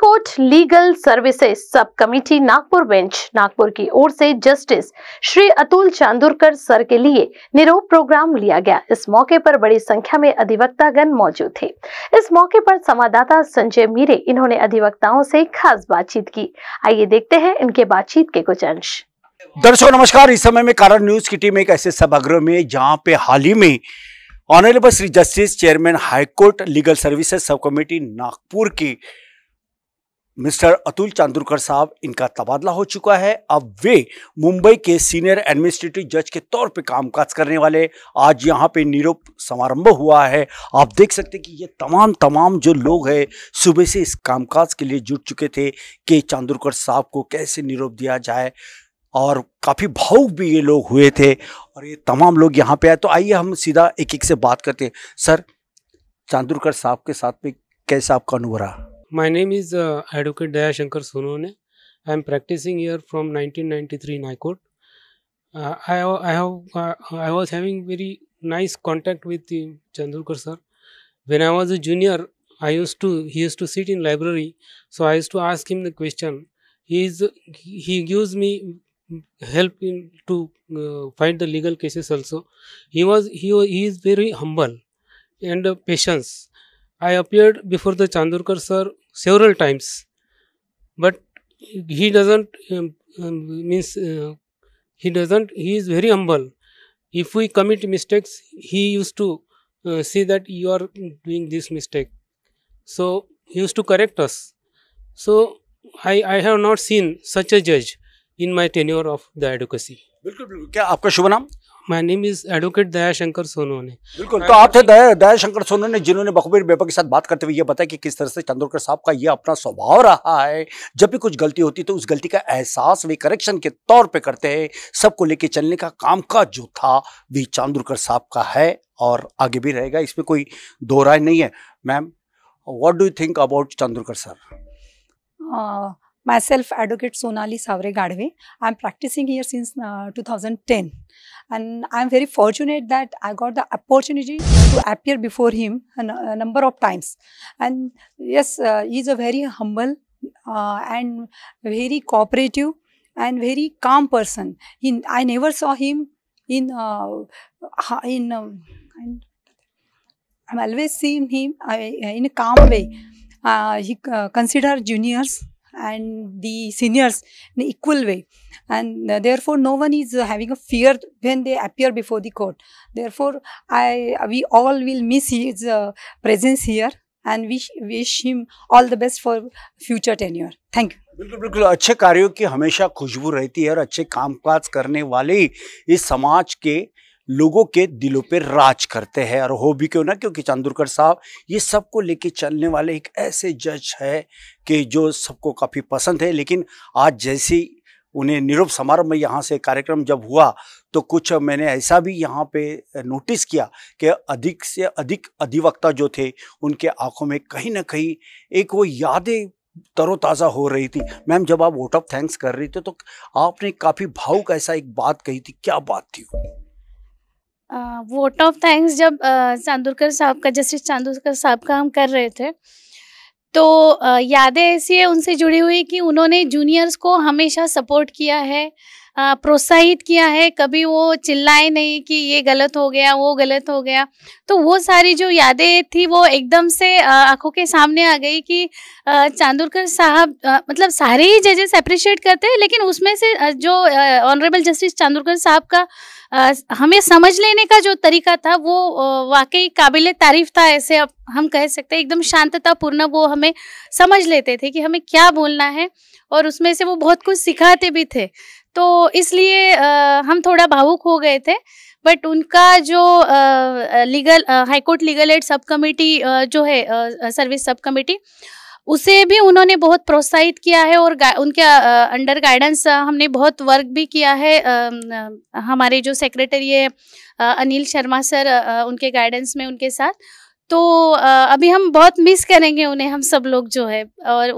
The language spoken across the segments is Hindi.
High court legal services sub committee Nagpur bench Nagpur की ओर से जस्टिस श्री अतुल चांदुरकर सर के लिए निरोप प्रोग्राम लिया गया। इस मौके पर बड़ी संख्या में अधिवक्तागण मौजूद थे। इस मौके पर संवाददाता संजय मीरे इन्होंने अधिवक्ताओं से खास बातचीत की। आइए देखते हैं इनके बातचीत के कुछ अंश। दर्शकों नमस्कार। इस समय में कारण न्यूज की टीम एक ऐसे सभागृह में जहां पे हाल ही में honourable Shri justice chairman high court legal services sub committee Nagpur की मिस्टर अतुल चांदुरकर साहब, इनका तबादला हो चुका है। अब वे मुंबई के सीनियर एडमिनिस्ट्रेटिव जज के तौर पे कामकाज करने वाले। आज यहाँ पे निरोप समारंभ हुआ है। आप देख सकते हैं कि ये तमाम जो लोग हैं सुबह से इस कामकाज के लिए जुट चुके थे कि चांदुरकर साहब को कैसे निरोप दिया जाए, और काफ़ी भावुक भी ये लोग हुए थे और ये तमाम लोग यहाँ पे आए। तो आइए हम सीधा एक एक से बात करते हैं। सर, चांदुरकर साहब के साथ में कैसा आपका अनुभव रहा? My name is Advocate Dayashankar Sonone. I am practicing here from 1993 in High Court. I was having very nice contact with Chandurkar sir. When I was a junior, he used to sit in library, so I used to ask him the question. He gives me help to fight the legal cases also. He is very humble and patience. I appeared before the Chandurkar sir several times, but he doesn't he is very humble. If we commit mistakes, he used to say that you are doing this mistake, so he used to correct us. So I have not seen such a judge in my tenure of the advocacy. बिल्कुल। क्या आपका शुभ नाम? My name is Advocate Dayashankar Sonone. बिल्कुल। तो आप थे दयाशंकर सोनोने, जिन्होंने बखूबी पेपर के साथ बात करते हुए ये बताया कि किस तरह से चांदुरकर साहब का ये अपना स्वभाव रहा है। जब भी कुछ गलती होती तो उस गलती का एहसास वे करेक्शन के तौर पे करते हैं। सबको लेके चलने का कामकाज जो था भी चांदुरकर साहब का है और आगे भी रहेगा, इसमें कोई दो राय नहीं है। Ma'am, what do you think about Chandurkar sir? Myself, Advocate Sonali Savre Gadve. I'm practicing here since 2010, and I'm very fortunate that I got the opportunity to appear before him a number of times. And yes, he's a very humble and very cooperative and very calm person. I never saw him in I'm always seeing him in a calm way. He considers juniors and the seniors in an equal way, and therefore no one is having a fear when they appear before the court. Therefore we all will miss his presence here, and wish him all the best for future tenure. Thank you. बिल्कुल। अच्छे कार्यों की हमेशा खुशबू रहती है और अच्छे कामकाज करने वाले इस समाज के लोगों के दिलों पे राज करते हैं, और हो भी क्यों ना, क्योंकि चांदुरकर साहब ये सबको लेके चलने वाले एक ऐसे जज है कि जो सबको काफ़ी पसंद है। लेकिन आज जैसी उन्हें निरोप समारोह में यहाँ से कार्यक्रम जब हुआ तो कुछ मैंने ऐसा भी यहाँ पे नोटिस किया कि अधिक से अधिक अधिवक्ता जो थे उनके आंखों में कहीं ना कहीं एक वो यादें तरोताज़ा हो रही थी। मैम, जब आप वोट ऑफ थैंक्स कर रही थी तो आपने काफ़ी भावुक ऐसा एक बात कही थी, क्या बात थी? वोट ऑफ थैंक्स जब चांदुरकर साहब का, जस्टिस चांदुरकर साहब का हम कर रहे थे तो यादें ऐसी है उनसे जुड़ी हुई कि उन्होंने जूनियर्स को हमेशा सपोर्ट किया है, प्रोत्साहित किया है। कभी वो चिल्लाए नहीं कि ये गलत हो गया, वो गलत हो गया। तो वो सारी जो यादें थी वो एकदम से आंखों के सामने आ गई कि चांदुरकर साहब मतलब सारे ही जजेस अप्रिशिएट करते हैं, लेकिन उसमें से जो ऑनरेबल जस्टिस चांदुरकर साहब का हमें समझ लेने का जो तरीका था वो वाकई काबिले तारीफ था। ऐसे अब हम कह सकते हैं एकदम शांततापूर्ण वो हमें समझ लेते थे कि हमें क्या बोलना है, और उसमें से वो बहुत कुछ सिखाते भी थे। तो इसलिए हम थोड़ा भावुक हो गए थे। बट उनका जो high court legal add sub committee जो है सर्विस सब कमेटी, उसे भी उन्होंने बहुत प्रोत्साहित किया है, और उनके अंडर गाइडेंस हमने बहुत वर्क भी किया है। हमारे जो सेक्रेटरी है अनिल शर्मा सर, उनके गाइडेंस में उनके साथ। तो अभी हम बहुत मिस करेंगे उन्हें, हम सब लोग जो है, और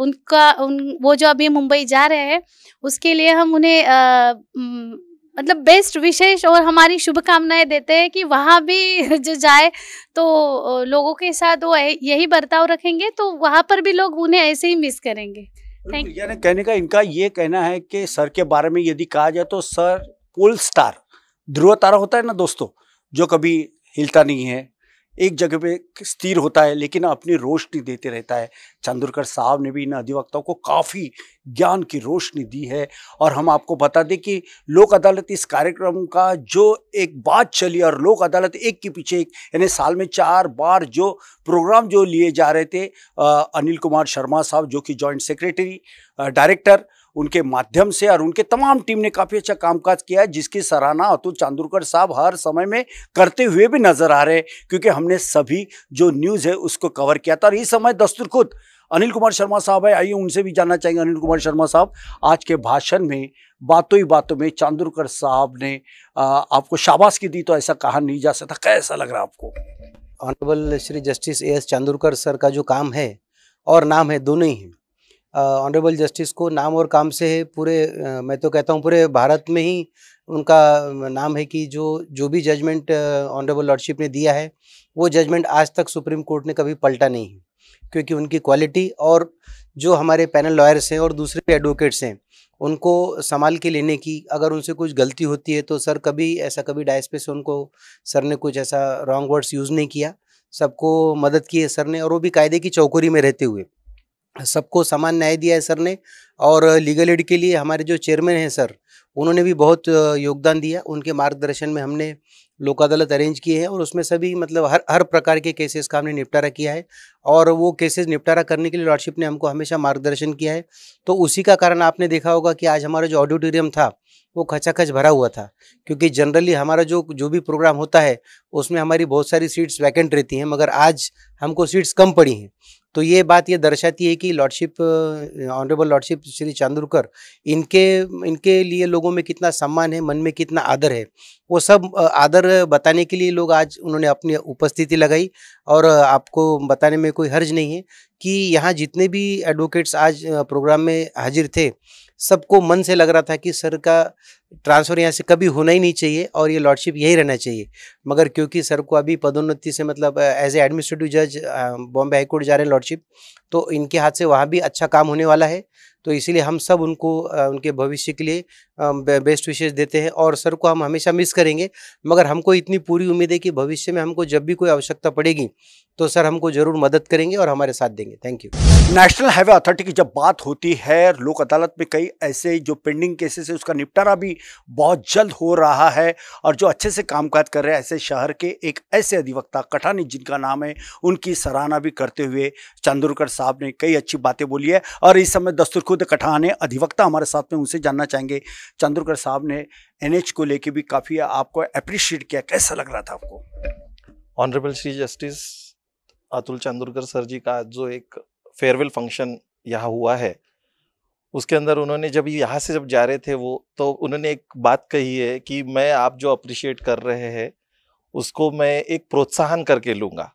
वो जो अभी मुंबई जा रहे हैं उसके लिए हम उन्हें मतलब बेस्ट विशेष और हमारी शुभकामनाएं देते हैं कि वहाँ भी जो जाए तो लोगों के साथ वो यही बर्ताव रखेंगे, तो वहाँ पर भी लोग उन्हें ऐसे ही मिस करेंगे। Thank you. यानी कहने का इनका ये कहना है कि सर के बारे में यदि कहा जाए तो सर पोल स्टार, ध्रुव तारा होता है ना दोस्तों, जो कभी हिलता नहीं है, एक जगह पे स्थिर होता है लेकिन अपनी रोशनी देते रहता है। चांदोरकर साहब ने भी इन अधिवक्ताओं को काफ़ी ज्ञान की रोशनी दी है। और हम आपको बता दें कि लोक अदालत इस कार्यक्रम का जो एक बात चली, और लोक अदालत एक के पीछे एक, यानी साल में 4 बार जो प्रोग्राम जो लिए जा रहे थे, अनिल कुमार शर्मा साहब जो कि जॉइंट सेक्रेटरी डायरेक्टर, उनके माध्यम से और उनके तमाम टीम ने काफ़ी अच्छा कामकाज किया है, जिसकी सराहना अतुल चांदोरकर साहब हर समय में करते हुए भी नजर आ रहे हैं, क्योंकि हमने सभी जो न्यूज़ है उसको कवर किया था। और इस समय दस्तूर खुद अनिल कुमार शर्मा साहब है, आइए उनसे भी जानना चाहेंगे। अनिल कुमार शर्मा साहब, आज के भाषण में बातों ही बातों में चांदोरकर साहब ने आपको शाबाश दी, तो ऐसा कहा नहीं जा सकता, कैसा लग रहा आपको? Honourable Shri justice A S Chandorkar sir का जो काम है और नाम है, दोनों ही हैं। ऑनरेबल जस्टिस को नाम और काम से है पूरे, मैं तो कहता हूँ पूरे भारत में ही उनका नाम है कि जो भी जजमेंट ऑनरेबल लॉर्डशिप ने दिया है, वो जजमेंट आज तक सुप्रीम कोर्ट ने कभी पलटा नहीं है, क्योंकि उनकी क्वालिटी और जो हमारे पैनल लॉयर्स हैं और दूसरे भी एडवोकेट्स हैं, उनको संभाल के लेने की, अगर उनसे कुछ गलती होती है तो सर कभी डायस पे से उनको सर ने कुछ ऐसा रॉन्ग वर्ड्स यूज़ नहीं किया, सबको मदद की है सर ने, और वो भी कायदे की चौकड़ी में रहते हुए सबको समान न्याय दिया है सर ने। और लीगल एड के लिए हमारे जो चेयरमैन हैं सर, उन्होंने भी बहुत योगदान दिया। उनके मार्गदर्शन में हमने लोक अदालत अरेंज किए हैं और उसमें सभी मतलब हर प्रकार के केसेस का हमने निपटारा किया है, और वो केसेस निपटारा करने के लिए लॉर्डशिप ने हमको हमेशा मार्गदर्शन किया है। तो उसी का कारण आपने देखा होगा कि आज हमारा जो ऑडिटोरियम था वो खचाखच भरा हुआ था, क्योंकि जनरली हमारा जो भी प्रोग्राम होता है उसमें हमारी बहुत सारी सीट्स वैकेंट रहती हैं, मगर आज हमको सीट्स कम पड़ी हैं। तो ये बात ये दर्शाती है कि lordship, honourable lordship Shri Chandorkar, इनके लिए लोगों में कितना सम्मान है, मन में कितना आदर है, वो सब आदर बताने के लिए लोग आज उन्होंने अपनी उपस्थिति लगाई। और आपको बताने में कोई हर्ज नहीं है कि यहाँ जितने भी एडवोकेट्स आज प्रोग्राम में हाजिर थे, सबको मन से लग रहा था कि सर का ट्रांसफ़र यहाँ से कभी होना ही नहीं चाहिए और ये लॉर्डशिप यही रहना चाहिए, मगर क्योंकि सर को अभी पदोन्नति से मतलब एज ए एडमिनिस्ट्रेटिव जज बॉम्बे हाई कोर्ट जा रहे हैं लॉर्डशिप, तो इनके हाथ से वहाँ भी अच्छा काम होने वाला है। तो इसीलिए हम सब उनको उनके भविष्य के लिए बेस्ट विशेष देते हैं, और सर को हम हमेशा मिस करेंगे, मगर हमको इतनी पूरी उम्मीद है कि भविष्य में हमको जब भी कोई आवश्यकता पड़ेगी तो सर हमको जरूर मदद करेंगे और हमारे साथ देंगे। Thank you. National highway authority की जब बात होती है, लोक अदालत में कई ऐसे जो पेंडिंग केसेस है उसका निपटारा भी बहुत जल्द हो रहा है, और जो अच्छे से कामकाज कर रहे हैं ऐसे शहर के एक ऐसे अधिवक्ता कठानी जिनका नाम है, उनकी सराहना भी करते हुए चांदोरकर साहब ने कई अच्छी बातें बोली है। और इस समय दस्तूर खुद कठाने अधिवक्ता हमारे साथ में, उनसे जानना चाहेंगे। चांदोरकर साहब ने NH को लेके भी काफ़ी आपको अप्रिशिएट किया, कैसा लग रहा था आपको? Honourable Shri justice Atul Chandorkar sir ji का जो एक फेयरवेल फंक्शन यहाँ हुआ है, उसके अंदर उन्होंने जब यहाँ से जब जा रहे थे वो, तो उन्होंने एक बात कही है कि मैं आप जो अप्रिशिएट कर रहे हैं उसको मैं एक प्रोत्साहन करके लूँगा।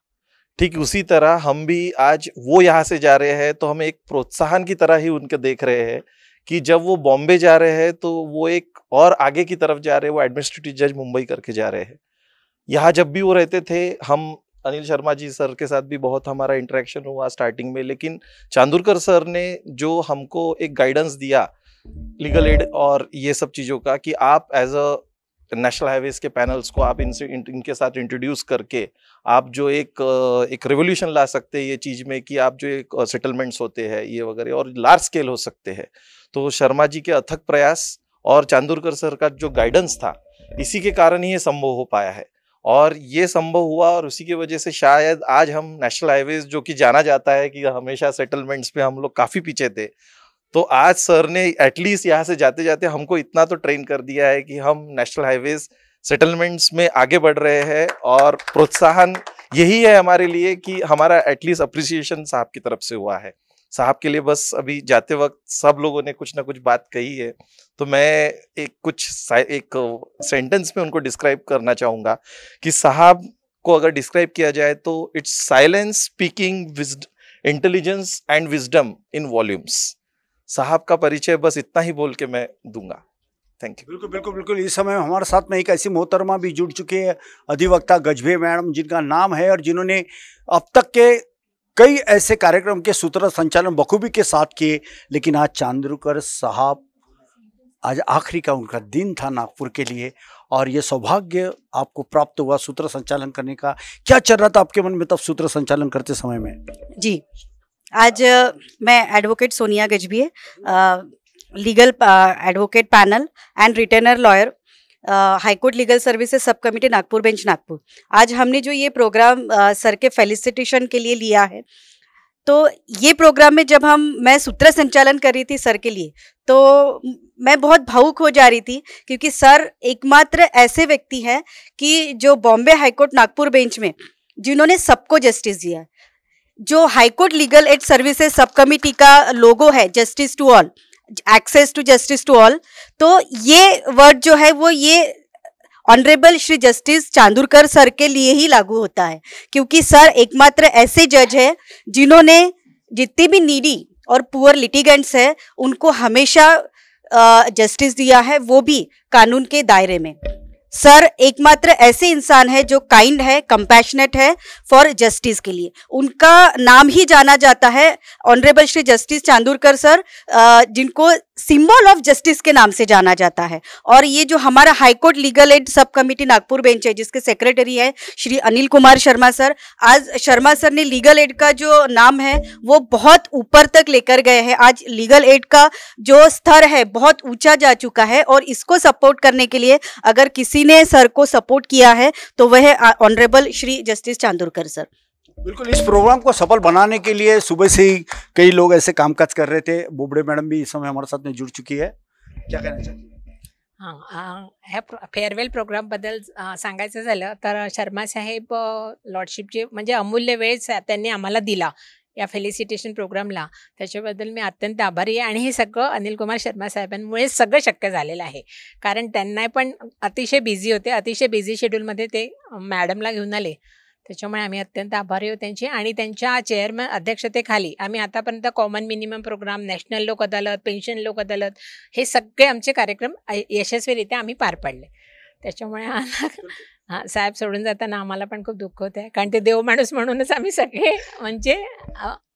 ठीक उसी तरह हम भी आज वो यहाँ से जा रहे हैं तो हम एक प्रोत्साहन की तरह ही उनके देख रहे हैं कि जब वो बॉम्बे जा रहे हैं तो वो एक और आगे की तरफ जा रहे हैं, वो एडमिनिस्ट्रेटिव जज मुंबई करके जा रहे हैं। यहाँ जब भी वो रहते थे, हम अनिल शर्मा जी सर के साथ भी बहुत हमारा इंटरेक्शन हुआ स्टार्टिंग में, लेकिन चांदोरकर सर ने जो हमको एक गाइडेंस दिया लीगल एड और ये सब चीज़ों का, कि आप एज अ नेशनल हाईवेज के पैनल्स को आप इनके साथ इंट्रोड्यूस करके आप जो एक रेवोल्यूशन ला सकते हैं ये चीज़ में, कि आप जो एक सेटलमेंट्स होते हैं ये वगैरह और लार्ज स्केल हो सकते हैं। तो शर्मा जी के अथक प्रयास और चांदोरकर सर का जो गाइडेंस था, इसी के कारण ही ये संभव हो पाया है, और ये संभव हुआ, और उसी की वजह से शायद आज हम नेशनल हाईवेज, जो कि जाना जाता है कि हमेशा सेटलमेंट्स पे हम लोग काफ़ी पीछे थे, तो आज सर ने एटलीस्ट यहाँ से जाते जाते हमको इतना तो ट्रेन कर दिया है कि हम नेशनल हाईवेज सेटलमेंट्स में आगे बढ़ रहे हैं, और प्रोत्साहन यही है हमारे लिए कि हमारा एटलीस्ट अप्रिसिएशन साहब की तरफ से हुआ है। साहब के लिए बस अभी जाते वक्त सब लोगों ने कुछ ना कुछ बात कही है, तो मैं एक सेंटेंस में उनको डिस्क्राइब करना चाहूँगा कि साहब को अगर डिस्क्राइब किया जाए तो it's silence speaking intelligence and wisdom in volumes. साहब का परिचय बस इतना ही बोल के मैं दूंगा। Thank you. बिल्कुल बिल्कुल बिल्कुल। इस समय हमारे साथ में एक ऐसी मोहतरमा भी जुड़ चुके हैं, अधिवक्ता गजबे मैडम, जिनका नाम है और जिन्होंने अब तक के कई ऐसे कार्यक्रम के सूत्र संचालन बखूबी के साथ किए। लेकिन आज चांदूरकर साहब, आज आखिरी का उनका दिन था नागपुर के लिए और ये सौभाग्य आपको प्राप्त हुआ सूत्र संचालन करने का। क्या चल रहा था आपके मन में तब सूत्र संचालन करते समय में? जी, आज मैं advocate Sonia Gajbhiye, legal advocate panel and retainer lawyer, high court legal services sub committee Nagpur bench Nagpur. आज हमने जो ये प्रोग्राम सर के फेलिसिटेशन के लिए लिया है, तो ये प्रोग्राम में जब मैं सूत्र संचालन कर रही थी सर के लिए, तो मैं बहुत भावुक हो जा रही थी, क्योंकि सर एकमात्र ऐसे व्यक्ति हैं कि जो बॉम्बे हाईकोर्ट नागपुर बेंच में जिन्होंने सबको जस्टिस दिया है। जो high court legal aid services sub committee का लोगो है, justice to all, access to justice to all, तो ये वर्ड जो है वो ये honourable Shri justice Chandurkar sir के लिए ही लागू होता है, क्योंकि सर एकमात्र ऐसे जज है जिन्होंने जितने भी नीडी और पुअर लिटिगेंट्स है उनको हमेशा जस्टिस दिया है, वो भी कानून के दायरे में। सर एकमात्र ऐसे इंसान है जो काइंड है, कंपैशनेट है फॉर जस्टिस के लिए। उनका नाम ही जाना जाता है honourable Shri justice Chandurkar sir, जिनको सिंबल ऑफ जस्टिस के नाम से जाना जाता है। और ये जो हमारा high court legal add sub committee Nagpur bench है, जिसके सेक्रेटरी है श्री अनिल कुमार शर्मा सर, आज शर्मा सर ने लीगल एड का जो नाम है वो बहुत ऊपर तक लेकर गए हैं। आज लीगल एड का जो स्तर है बहुत ऊंचा जा चुका है, और इसको सपोर्ट करने के लिए अगर किसी ने सर को सपोर्ट किया है तो वह है honourable Shri justice Chandurkar sir. बिल्कुल। इस प्रोग्राम को सफल बनाने के लिए सुबह से ही कई लोग ऐसे कामकाज कर रहे थे। बोबडे मैडम भी इस समय हमारे साथ में जुड़ चुकी है, क्या कहना चाहती है? ह्या फेअरवेल प्रोग्रामबद्दल सांगायचं झालं तर शर्मा साहेब लॉर्डशिपचे म्हणजे अमूल्य वेळ त्यांनी आम्हाला दिला या फेलिसिटेशन प्रोग्रामला, त्याच्याबद्दल मी अत्यंत आभारी आहे। आणि हे सगळं अनिल कुमार शर्मा साहेबांमुळे सगळं शक्य झालेलं आहे, कारण त्यांना पण अतिशय बिझी होते, अतिशय बिझी शेड्यूलमध्ये ते मॅडमला घेऊन आले, त्याच्यामुळे आम्ही अत्यंत आभारी आहोत त्यांचे। आणि त्यांच्या चेअरमन अध्यक्षतेखाली आम्ही आतापर्यंत कॉमन मिनिमम प्रोग्राम, नॅशनल लोक अदालत, पेन्शन लोक अदालत, हे सगळे आमचे कार्यक्रम यशस्वीरित्या आम्ही पार पाडले। त्याच्यामुळे हां, साहेब सोडून जाताना आम्हाला पण खूप दुःख होतं आहे, कारण ते देव माणूस म्हणूनच आम्ही सगळे म्हणजे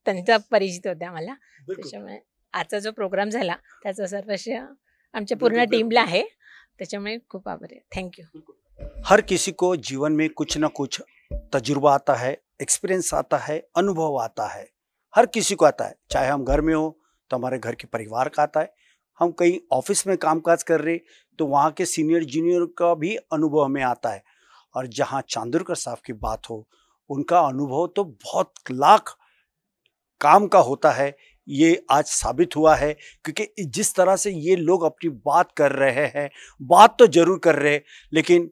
त्यांचा परिचित होते आम्हाला। त्याच्यामुळे आजचा जो प्रोग्राम झाला त्याचा सर्वश्रेय आमच्या पूर्ण टीमला आहे, त्याच्यामुळे खूप आभारी आहे। थँक्यू। हर किसी को जीवन में कुछ ना कुछ तजुर्बा आता है, एक्सपीरियंस आता है, अनुभव आता है, हर किसी को आता है। चाहे हम घर में हो तो हमारे घर के परिवार का आता है, हम कहीं ऑफिस में कामकाज कर रहे तो वहाँ के सीनियर जूनियर का भी अनुभव हमें आता है। और जहाँ चांदूरकर साहब की बात हो, उनका अनुभव तो बहुत लाख काम का होता है, ये आज साबित हुआ है। क्योंकि जिस तरह से ये लोग अपनी बात कर रहे हैं, बात तो जरूर कर रहे हैं, लेकिन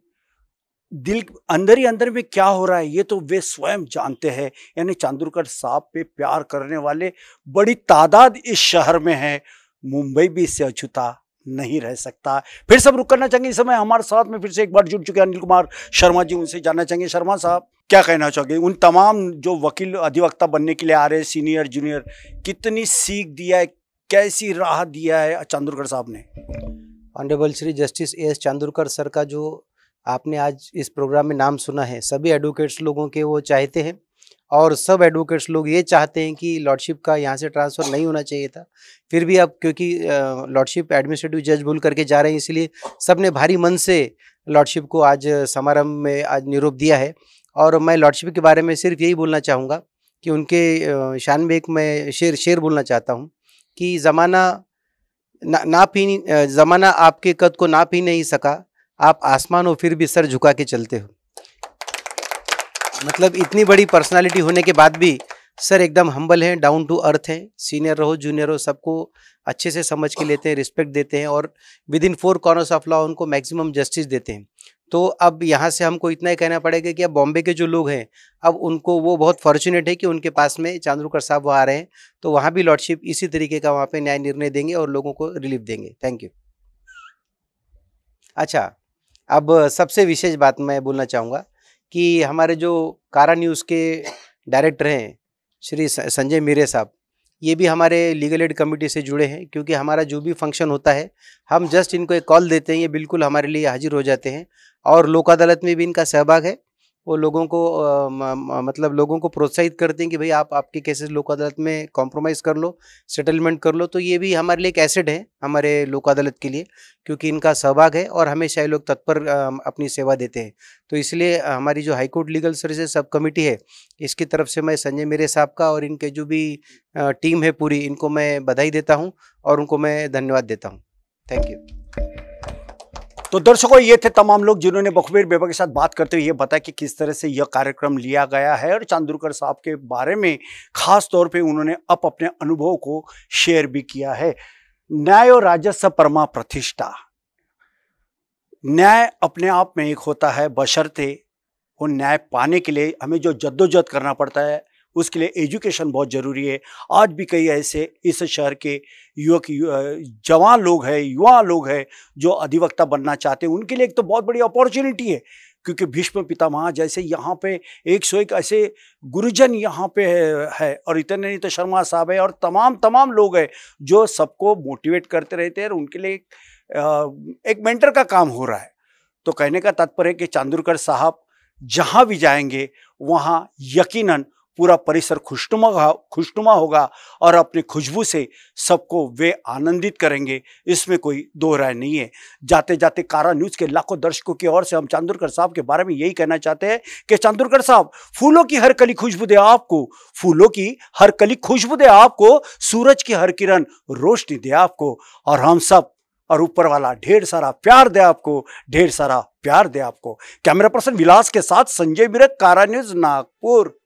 दिल अंदर ही अंदर में क्या हो रहा है ये तो वे स्वयं जानते हैं। यानी चांदूरकर साहब पे प्यार करने वाले बड़ी तादाद इस शहर में है। मुंबई भी इससे अछूता नहीं रह सकता। फिर सब रुक करना चाहेंगे। इस समय हमारे साथ में फिर से एक बार जुड़ चुके अनिल कुमार शर्मा जी, उनसे जानना चाहेंगे। शर्मा साहब, क्या कहना चाहोगे उन तमाम जो वकील अधिवक्ता बनने के लिए आ रहे हैं, सीनियर जूनियर, कितनी सीख दिया है, कैसी राह दिया है चांदूरकर साहब ने? Honourable Shri justice as Chandurkar sir का जो आपने आज इस प्रोग्राम में नाम सुना है, सभी एडवोकेट्स लोगों के वो चाहते हैं, और सब एडवोकेट्स लोग ये चाहते हैं कि लॉर्डशिप का यहाँ से ट्रांसफ़र नहीं होना चाहिए था। फिर भी अब क्योंकि लॉर्डशिप एडमिनिस्ट्रेटिव जज बोल करके जा रहे हैं, इसलिए सब ने भारी मन से लॉर्डशिप को आज समारंभ में आज निरूप दिया है। और मैं लॉर्डशिप के बारे में सिर्फ यही बोलना चाहूँगा कि उनके शान में एक मैं शेर बोलना चाहता हूँ कि ज़माना आपके कद को नाप ही नहीं सका, आप आसमान हो फिर भी सर झुका के चलते हो। मतलब इतनी बड़ी पर्सनालिटी होने के बाद भी सर एकदम हम्बल हैं, डाउन टू अर्थ हैं, सीनियर रहो जूनियर हो सबको अच्छे से समझ के लेते हैं, रिस्पेक्ट देते हैं, और with in 4 corners of law उनको मैक्सिमम जस्टिस देते हैं। तो अब यहाँ से हमको इतना ही कहना पड़ेगा कि अब बॉम्बे के जो लोग हैं, अब उनको वो बहुत फॉर्चुनेट है कि उनके पास में चांदूरकर साहब वो आ रहे हैं, तो वहाँ भी लॉर्डशिप इसी तरीके का वहाँ पे न्याय निर्णय देंगे और लोगों को रिलीफ देंगे। Thank you. अच्छा, अब सबसे विशेष बात मैं बोलना चाहूँगा कि हमारे जो कारा न्यूज़ के डायरेक्टर हैं श्री संजय मीरे साहब, ये भी हमारे लीगल एड कमेटी से जुड़े हैं, क्योंकि हमारा जो भी फंक्शन होता है हम जस्ट इनको एक कॉल देते हैं, ये बिल्कुल हमारे लिए हाजिर हो जाते हैं। और लोक अदालत में भी इनका सहभाग है। वो लोगों को मतलब लोगों को प्रोत्साहित करते हैं कि भाई आप आपके केसेस लोक अदालत में कॉम्प्रोमाइज़ कर लो, सेटलमेंट कर लो। तो ये भी हमारे लिए एक एसेट है हमारे लोक अदालत के लिए, क्योंकि इनका सहभाग है और हमेशा ये लोग तत्पर अपनी सेवा देते हैं। तो इसलिए हमारी जो high court legal services sub committee है, इसकी तरफ से मैं संजय मेरे साहब का और इनके जो भी टीम है पूरी, इनको मैं बधाई देता हूँ और उनको मैं धन्यवाद देता हूँ। Thank you. तो दर्शकों, ये थे तमाम लोग जिन्होंने बखबीर बेबा के साथ बात करते हुए ये बताया कि किस तरह से यह कार्यक्रम लिया गया है और चांदुरकर साहब के बारे में खास तौर पे उन्होंने अपने अनुभव को शेयर भी किया है। न्याय और राजस्व परमा प्रतिष्ठा। न्याय अपने आप में एक होता है, बशर्ते वो न्याय पाने के लिए हमें जो जद्दोजहद करना पड़ता है, उसके लिए एजुकेशन बहुत ज़रूरी है। आज भी कई ऐसे इस शहर के युवक जवान लोग हैं, युवा लोग हैं जो अधिवक्ता बनना चाहते हैं। उनके लिए एक तो बहुत बड़ी अपॉर्चुनिटी है, क्योंकि भीष्म पितामह जैसे यहाँ पे 101 ऐसे गुरुजन यहाँ पे है और इतने नहीं तो शर्मा साहब है और तमाम लोग हैं जो सबको मोटिवेट करते रहते हैं और उनके लिए एक मेंटर का काम हो रहा है। तो कहने का तात्पर्य है कि चांदुरकर साहब जहाँ भी जाएंगे वहाँ यकीनन पूरा परिसर खुशनुमा होगा और अपनी खुशबू से सबको वे आनंदित करेंगे, इसमें कोई दो राय नहीं है। जाते जाते कारा न्यूज़ के लाखों दर्शकों की ओर से हम चांदुरकर साहब के बारे में यही कहना चाहते हैं कि चांदुरकर साहब फूलों की हर कली खुशबू दे आपको, फूलों की हर कली खुशबू दे आपको, सूरज की हर किरण रोशनी दे आपको, और हम सब और ऊपर वाला ढेर सारा प्यार दे आपको, ढेर सारा प्यार दे आपको। कैमरा पर्सन विलास के साथ संजय बिरक, कारा न्यूज़, नागपुर।